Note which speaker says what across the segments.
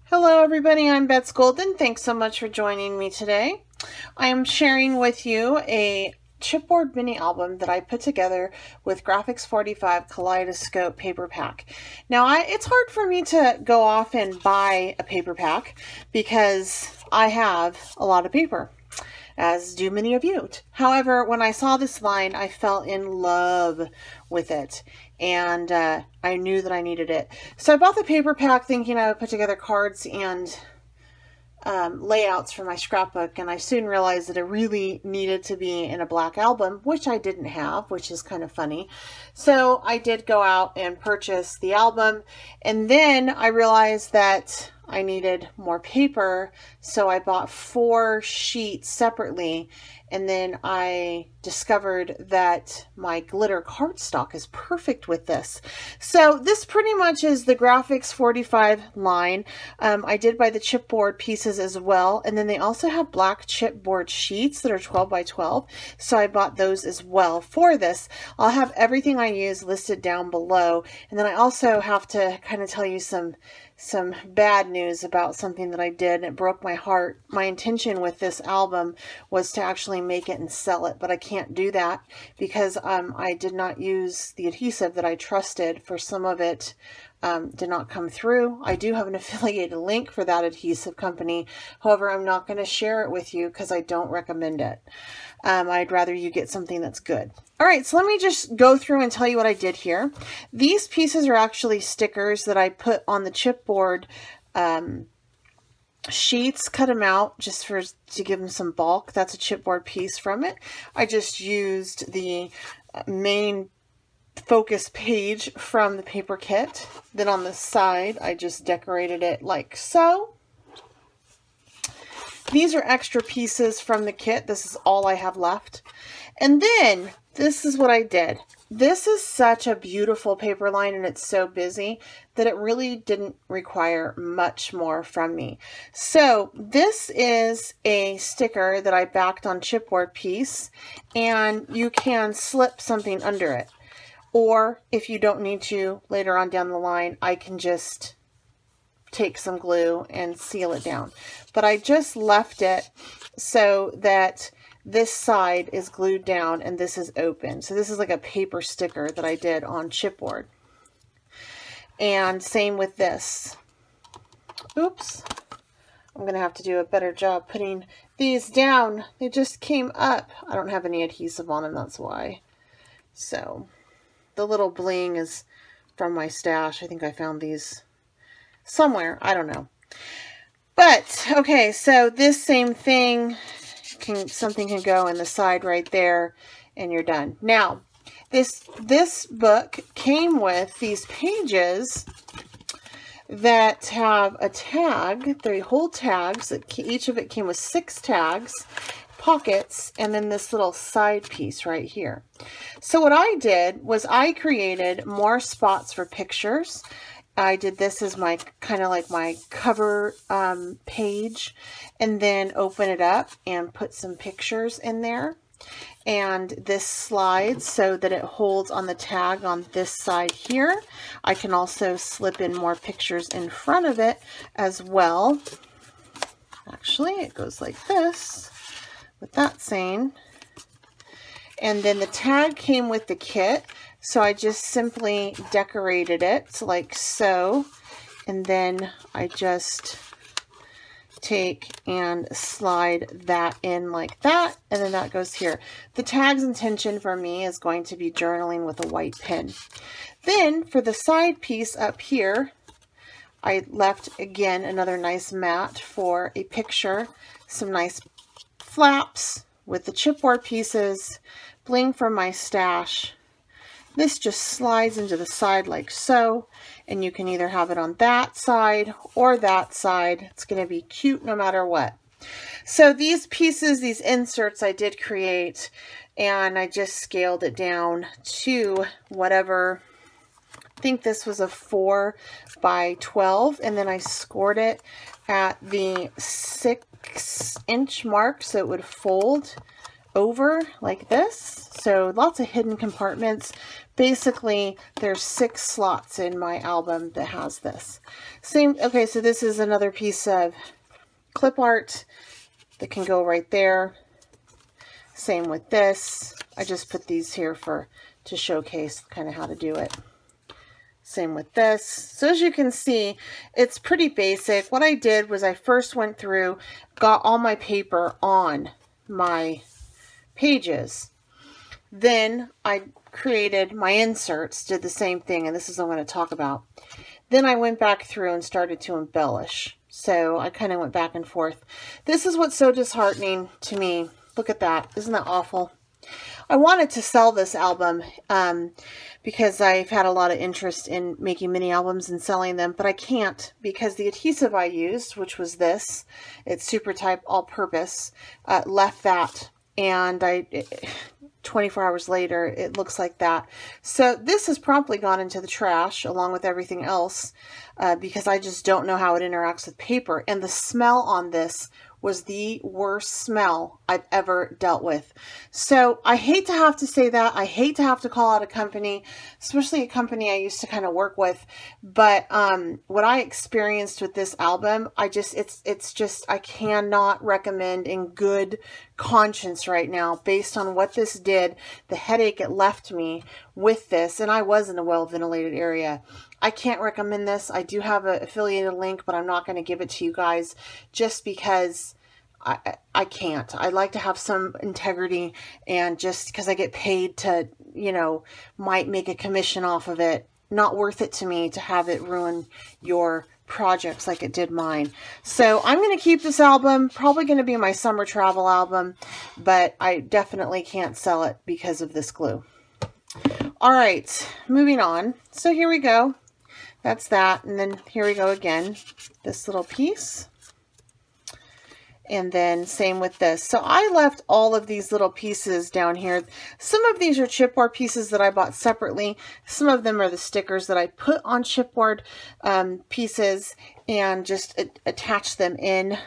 Speaker 1: Hello everybody, I'm Bets Golden. Thanks so much for joining me today. I am sharing with you a chipboard mini album that I put together with Graphics45 Kaleidoscope paper pack. Now it's hard for me to go off and buy a paper pack because I have a lot of paper, as do many of you. However, when I saw this line, I fell in love with it, and I knew that I needed it. So I bought the paper pack thinking I would put together cards and layouts for my scrapbook, and I soon realized that it really needed to be in a black album, which I didn't have, which is kind of funny. So I did go out and purchase the album, and then I realized that I needed more paper, so I bought 4 sheets separately, and then I discovered that my glitter cardstock is perfect with this. So this pretty much is the Graphics45 line. I did buy the chipboard pieces as well, and then they also have black chipboard sheets that are 12 by 12, so I bought those as well for this. I'll have everything I use listed down below, and then I also have to kind of tell you some bad news about something that I did, and it broke my heart. My intention with this album was to actually make it and sell it, but I can't do that because I did not use the adhesive that I trusted. For some of it did not come through. I do have an affiliated link for that adhesive company. However, I'm not going to share it with you because I don't recommend it. I'd rather you get something that's good. All right, so let me just go through and tell you what I did here. These pieces are actually stickers that I put on the chipboard sheets, cut them out just to give them some bulk. That's a chipboard piece from it. I just used the main focus page from the paper kit. Then on the side, I just decorated it like so. These are extra pieces from the kit. This is all I have left. And then this is what I did. This is such a beautiful paper line, and it's so busy that it really didn't require much more from me. So this is a sticker that I backed on chipboard piece, and you can slip something under it. Or if you don't need to later on down the line, I can just take some glue and seal it down. But I just left it so that this side is glued down and this is open. So this is like a paper sticker that I did on chipboard. And same with this. Oops. I'm going to have to do a better job putting these down. They just came up. I don't have any adhesive on them, that's why. So the little bling is from my stash. I think I found these somewhere. I don't know. But, okay, so this same thing, something can go in the side right there, and you're done. Now, this book came with these pages that have a tag. They hold tags. Each of it came with 6 tags, pockets, and then this little side piece right here. So what I did was I created more spots for pictures. I did this as my kind of like my cover page, and then open it up and put some pictures in there. And this slides so that it holds on the tag on this side here. I can also slip in more pictures in front of it as well. Actually, it goes like this with that saying. And then the tag came with the kit. So I just simply decorated it like so, and then I just take and slide that in like that, and then that goes here. The tag's intention for me is going to be journaling with a white pen. Then for the side piece up here, I left again another nice mat for a picture, some nice flaps with the chipboard pieces, bling from my stash. This just slides into the side like so, and you can either have it on that side or that side. It's going to be cute no matter what. So these pieces, these inserts I did create, and I just scaled it down to whatever. I think this was a 4 by 12, and then I scored it at the 6-inch mark so it would fold over like this. So lots of hidden compartments. Basically, there's 6 slots in my album that has this. Same, okay, so this is another piece of clip art that can go right there. Same with this. I just put these here to showcase kind of how to do it. Same with this. So as you can see, it's pretty basic. What I did was I first went through, got all my paper on my pages. Then I created my inserts, did the same thing, and this is what I'm going to talk about. Then I went back through and started to embellish. So I kind of went back and forth. This is what's so disheartening to me. Look at that. Isn't that awful? I wanted to sell this album because I've had a lot of interest in making mini albums and selling them, but I can't because the adhesive I used, which was this, it's Super Type All-Purpose, left that, and 24 hours later, it looks like that. So this has promptly gone into the trash along with everything else because I just don't know how it interacts with paper, and the smell on this was the worst smell I've ever dealt with. So I hate to have to say that. I hate to have to call out a company, especially a company I used to kind of work with. But what I experienced with this album, it's just, I cannot recommend in good conscience right now based on what this did, the headache it left me with this. And I was in a well-ventilated area. I can't recommend this. I do have an affiliated link, but I'm not going to give it to you guys just because I can't. I like to have some integrity, and just because I get paid to, you know, might make a commission off of it, not worth it to me to have it ruin your projects like it did mine. So I'm going to keep this album, probably going to be my summer travel album, but I definitely can't sell it because of this glue. All right, moving on. So here we go. That's that. And then here we go again, this little piece. And then same with this. So I left all of these little pieces down here. Some of these are chipboard pieces that I bought separately. Some of them are the stickers that I put on chipboard pieces and just attach them in.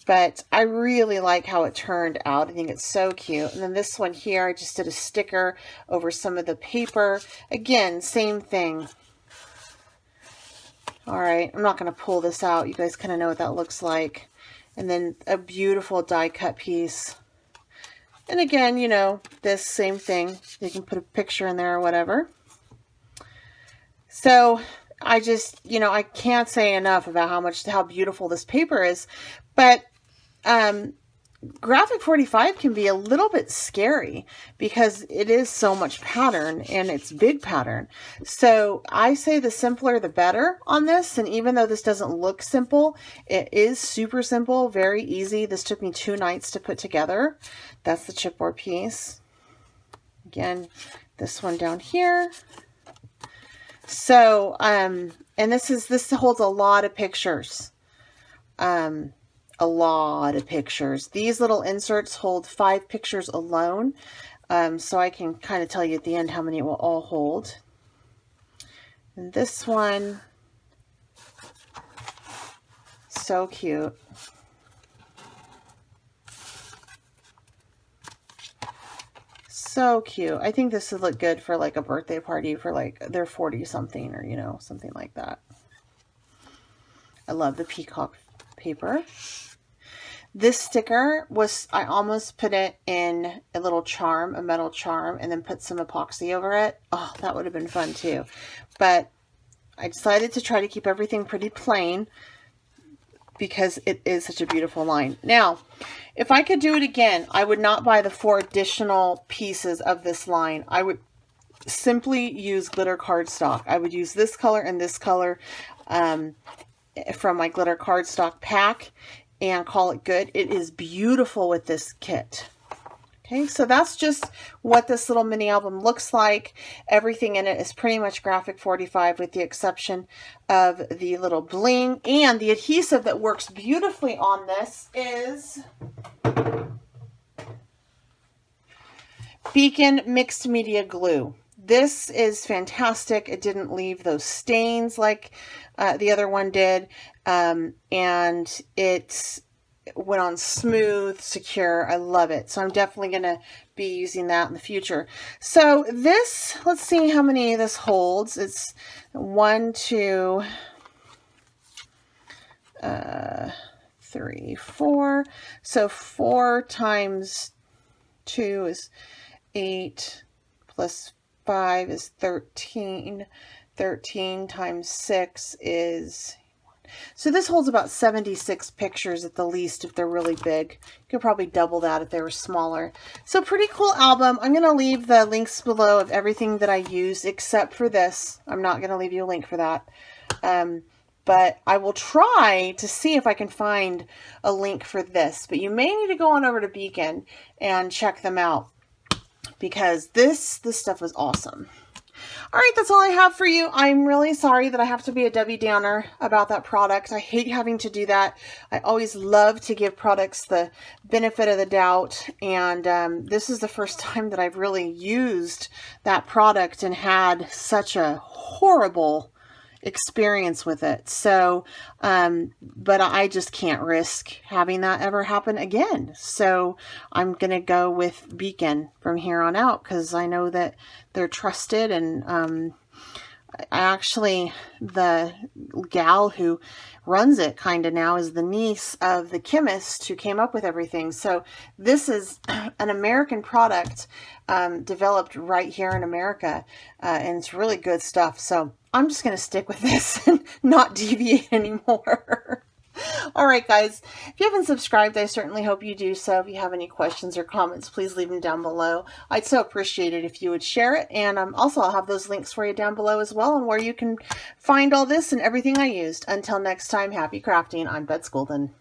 Speaker 1: But I really like how it turned out. I think it's so cute. And then this one here, I just did a sticker over some of the paper. Again, same thing. All right, I'm not going to pull this out. You guys kind of know what that looks like. And then a beautiful die cut piece. And again, you know, this same thing. You can put a picture in there or whatever. So I just, you know, I can't say enough about how beautiful this paper is. But Graphic45 can be a little bit scary because it is so much pattern and it's big pattern. So I say the simpler the better on this. And even though this doesn't look simple, it is super simple, very easy. This took me 2 nights to put together. That's the chipboard piece. Again, this one down here. So, and this holds a lot of pictures. A lot of pictures. These little inserts hold 5 pictures alone. So I can kind of tell you at the end how many it will all hold. And this one, so cute. So cute. I think this would look good for like a birthday party for like their 40 something or, you know, something like that. I love the peacock paper. This sticker was, I almost put it in a little charm, a metal charm, and then put some epoxy over it. Oh, that would have been fun too. But I decided to try to keep everything pretty plain because it is such a beautiful line. Now, if I could do it again, I would not buy the 4 additional pieces of this line. I would simply use glitter cardstock. I would use this color and this color from my glitter cardstock pack and call it good. It is beautiful with this kit. Okay, so that's just what this little mini album looks like. Everything in it is pretty much Graphic45 with the exception of the little bling. And the adhesive that works beautifully on this is Beacon Mixed Media Glue. This is fantastic. It didn't leave those stains like the other one did. And it's went on smooth, secure. I love it. So I'm definitely going to be using that in the future. So this, let's see how many this holds. It's 1, 2, 3, 4. So 4 times 2 is 8 plus 5 is 13. 13 times 6 is... So this holds about 76 pictures at the least if they're really big. You could probably double that if they were smaller. So pretty cool album. I'm going to leave the links below of everything that I used except for this. I'm not going to leave you a link for that. But I will try to see if I can find a link for this. But you may need to go on over to Beacon and check them out because this stuff was awesome. All right, that's all I have for you. I'm really sorry that I have to be a Debbie Downer about that product. I hate having to do that. I always love to give products the benefit of the doubt. And this is the first time that I've really used that product and had such a horrible experience with it. So, but I just can't risk having that ever happen again. So I'm going to go with Beacon from here on out because I know that they're trusted. And actually, the gal who runs it kind of now is the niece of the chemist who came up with everything. So this is an American product developed right here in America. And it's really good stuff. So I'm just going to stick with this and not deviate anymore. All right, guys, if you haven't subscribed, I certainly hope you do so. If you have any questions or comments, please leave them down below. I'd so appreciate it if you would share it. And also, I'll have those links for you down below as well, and where you can find all this and everything I used. Until next time, happy crafting. I'm Betsy Golden.